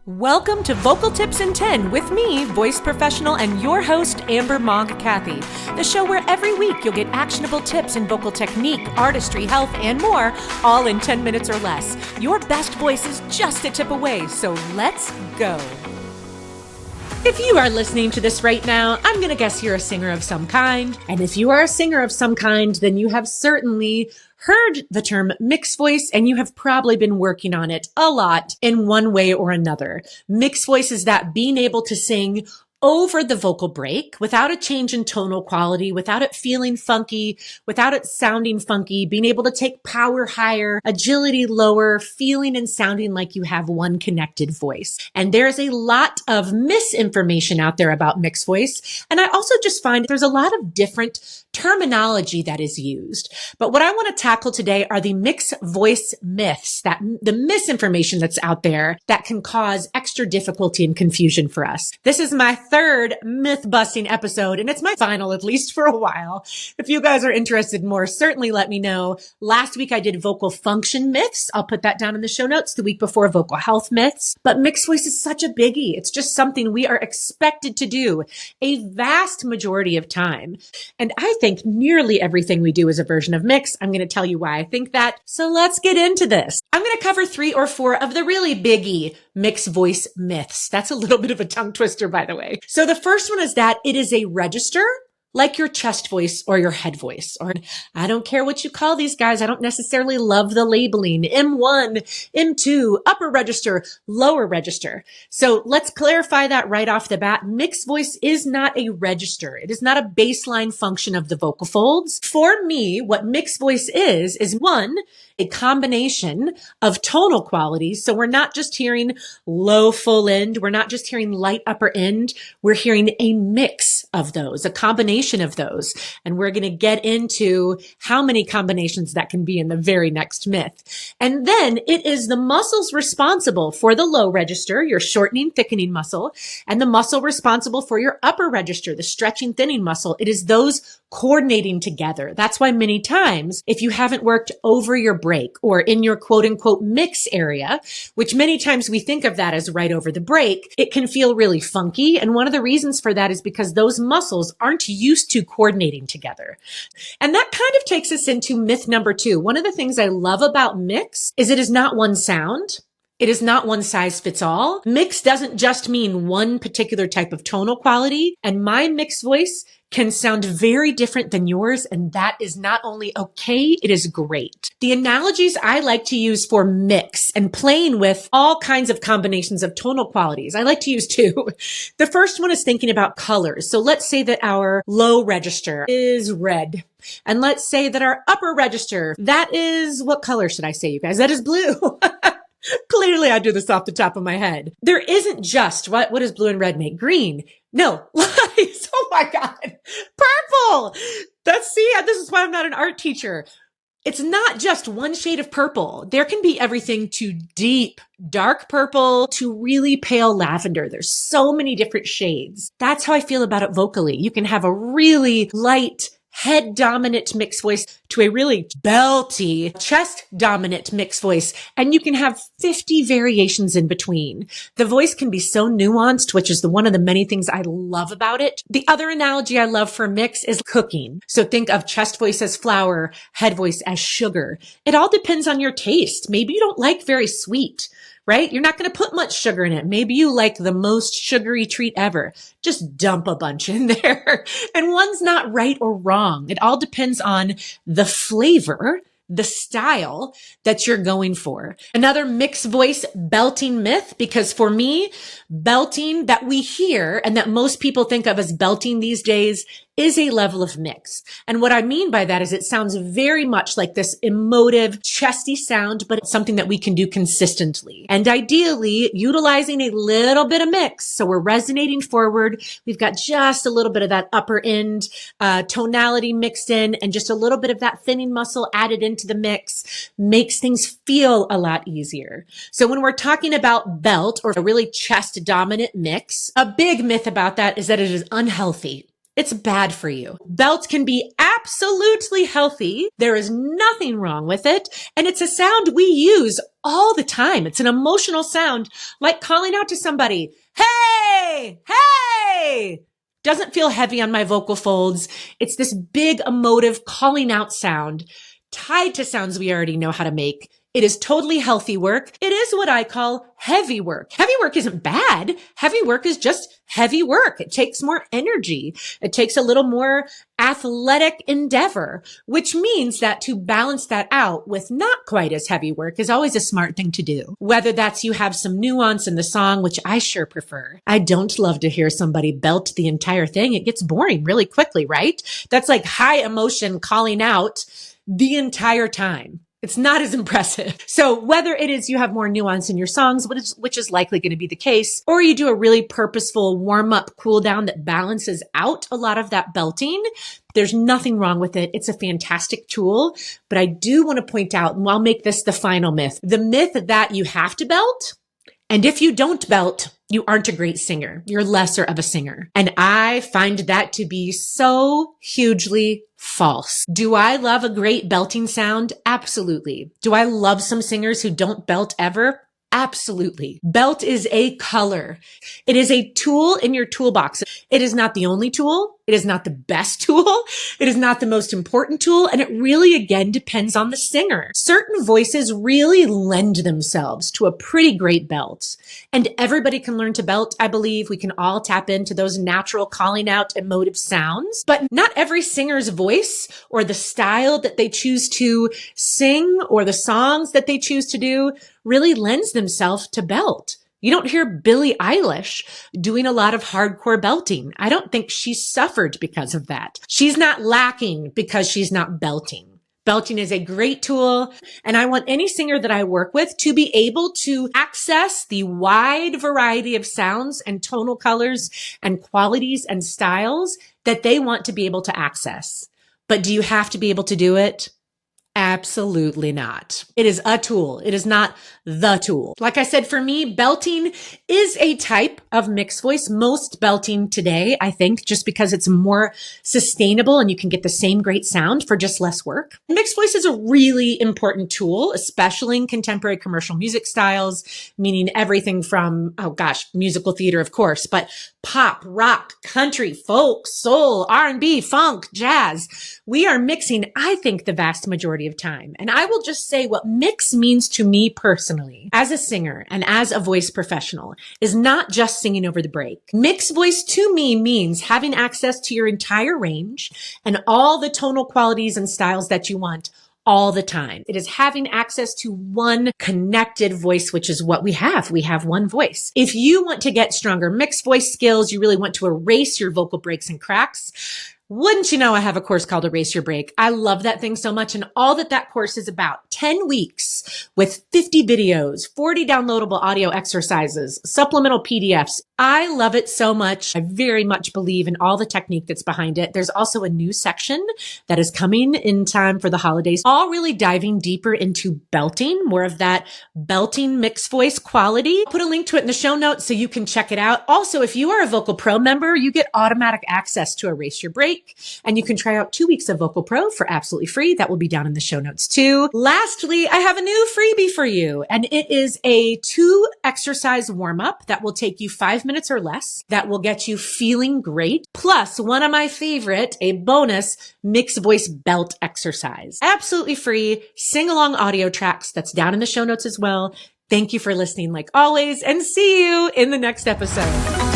Welcome to Vocal Tips in 10 with me, voice professional and your host, Amber Mog Cathy. The show where every week you'll get actionable tips in vocal technique, artistry, health, and more, all in 10 minutes or less. Your best voice is just a tip away, so let's go. If you are listening to this right now, I'm going to guess you're a singer of some kind. And if you are a singer of some kind, then you have certainly heard the term mixed voice, and you have probably been working on it a lot in one way or another. Mixed voice is that being able to sing over the vocal break without a change in tonal quality, without it feeling funky, without it sounding funky, being able to take power higher, agility lower, feeling and sounding like you have one connected voice. And there's a lot of misinformation out there about mixed voice. And I also just find there's a lot of different terminology that is used. But what I want to tackle today are the mixed voice myths, that the misinformation that's out there that can cause extra difficulty and confusion for us. This is my third myth busting episode, and it's my final, at least for a while. If you guys are interested more, certainly let me know. Last week I did vocal function myths. I'll put that down in the show notes. The week before, vocal health myths. But mixed voice is such a biggie. It's just something we are expected to do a vast majority of time. And I think nearly everything we do is a version of mix. I'm going to tell you why I think that. So let's get into this. I'm going to cover 3 or 4 of the really biggie mixed voice myths. That's a little bit of a tongue twister, by the way. So the first one is that it is a register, like your chest voice or your head voice, or I don't care what you call these guys. I don't necessarily love the labeling. M1, M2, upper register, lower register. So let's clarify that right off the bat. Mixed voice is not a register. It is not a baseline function of the vocal folds. For me, what mixed voice is one, a combination of tonal qualities. So we're not just hearing low full end. We're not just hearing light upper end. We're hearing a mix of those, a combination of those. And we're going to get into how many combinations that can be in the very next myth. And then it is the muscles responsible for the low register, your shortening, thickening muscle, and the muscle responsible for your upper register, the stretching, thinning muscle. It is those coordinating together. That's why many times, if you haven't worked over your break or in your quote unquote mix area, which many times we think of that as right over the break, it can feel really funky. And one of the reasons for that is because those muscles aren't used to coordinating together. And that kind of takes us into myth number 2. One of the things I love about mix is it is not one sound. It is not one size fits all. Mix doesn't just mean one particular type of tonal quality. And my mixed voice can sound very different than yours. And that is not only okay, it is great. The analogies I like to use for mix and playing with all kinds of combinations of tonal qualities, I like to use 2. The first one is thinking about colors. So let's say that our low register is red. And let's say that our upper register, that is, what color should I say, you guys? That is blue. Clearly, I do this off the top of my head. There isn't just, what does blue and red make? Green. No, lies. Oh my God. Purple. This is why I'm not an art teacher. It's not just one shade of purple. There can be everything to deep, dark purple to really pale lavender. There's so many different shades. That's how I feel about it vocally. You can have a really light, head dominant mixed voice to a really belty chest dominant mixed voice. And you can have 50 variations in between. The voice can be so nuanced, which is one of the many things I love about it. The other analogy I love for mix is cooking. So think of chest voice as flour, head voice as sugar. It all depends on your taste. Maybe you don't like very sweet, right? You're not going to put much sugar in it. Maybe you like the most sugary treat ever. Just dump a bunch in there. And one's not right or wrong. It all depends on the flavor, the style that you're going for. Another mixed voice belting myth, because for me, belting that we hear and that most people think of as belting these days is a level of mix. And what I mean by that is it sounds very much like this emotive, chesty sound, but it's something that we can do consistently. And ideally, utilizing a little bit of mix. So we're resonating forward. We've got just a little bit of that upper end tonality mixed in and just a little bit of that thinning muscle added into the mix makes things feel a lot easier. So when we're talking about belt or a really chest dominant mix, a big myth about that is that it is unhealthy. It's bad for you. Belts can be absolutely absolutely healthy. There is nothing wrong with it. And it's a sound we use all the time. It's an emotional sound, like calling out to somebody, hey, hey. Doesn't feel heavy on my vocal folds. It's this big emotive calling out sound tied to sounds we already know how to make. It is totally healthy work. It is what I call heavy work. Heavy work isn't bad. Heavy work is just heavy work. It takes more energy. It takes a little more athletic endeavor, which means that to balance that out with not quite as heavy work is always a smart thing to do. Whether that's you have some nuance in the song, which I sure prefer. I don't love to hear somebody belt the entire thing. It gets boring really quickly, right? That's like high emotion calling out the entire time. It's not as impressive. So whether it is you have more nuance in your songs, which is likely going to be the case, or you do a really purposeful warm-up cool down that balances out a lot of that belting, there's nothing wrong with it. It's a fantastic tool. But I do want to point out, and I'll make this the final myth, the myth that you have to belt. And if you don't belt, you aren't a great singer. You're lesser of a singer. And I find that to be so hugely false. Do I love a great belting sound? Absolutely. Do I love some singers who don't belt ever? Absolutely. Belt is a color. It is a tool in your toolbox. It is not the only tool. It is not the best tool. It is not the most important tool. And it really, again, depends on the singer. Certain voices really lend themselves to a pretty great belt. And everybody can learn to belt. I believe we can all tap into those natural calling out emotive sounds. But not every singer's voice or the style that they choose to sing or the songs that they choose to do really lends themselves to belt. You don't hear Billie Eilish doing a lot of hardcore belting. I don't think she suffered because of that. She's not lacking because she's not belting. Belting is a great tool, and I want any singer that I work with to be able to access the wide variety of sounds and tonal colors and qualities and styles that they want to be able to access. But do you have to be able to do it? Absolutely not. It is a tool. It is not the tool. Like I said, for me, belting is a type of mixed voice. Most belting today, I think, just because it's more sustainable and you can get the same great sound for just less work. Mixed voice is a really important tool, especially in contemporary commercial music styles, meaning everything from, musical theater, of course, but pop, rock, country, folk, soul, R&B, funk, jazz. We are mixing, I think, the vast majority of time. And I will just say what mix means to me personally as a singer and as a voice professional is not just singing over the break. Mixed voice to me means having access to your entire range and all the tonal qualities and styles that you want all the time. It is having access to one connected voice, which is what we have. We have one voice. If you want to get stronger mixed voice skills, you really want to erase your vocal breaks and cracks, wouldn't you know I have a course called Erase Your Break. I love that thing so much. And all that course is about 10 weeks with 50 videos, 40 downloadable audio exercises, supplemental PDFs. I love it so much. I very much believe in all the technique that's behind it. There's also a new section that is coming in time for the holidays, all really diving deeper into belting, more of that belting mixed voice quality. I'll put a link to it in the show notes so you can check it out. Also, if you are a Vocal Pro member, you get automatic access to Erase Your Break. And you can try out 2 weeks of Vocal Pro for absolutely free. That will be down in the show notes too. Lastly, I have a new freebie for you, and it is a 2 exercise warm-up that will take you 5 minutes or less. That will get you feeling great. Plus, one of my favorite, a bonus mixed voice belt exercise. Absolutely free, sing-along audio tracks. That's down in the show notes as well. Thank you for listening like always, and see you in the next episode.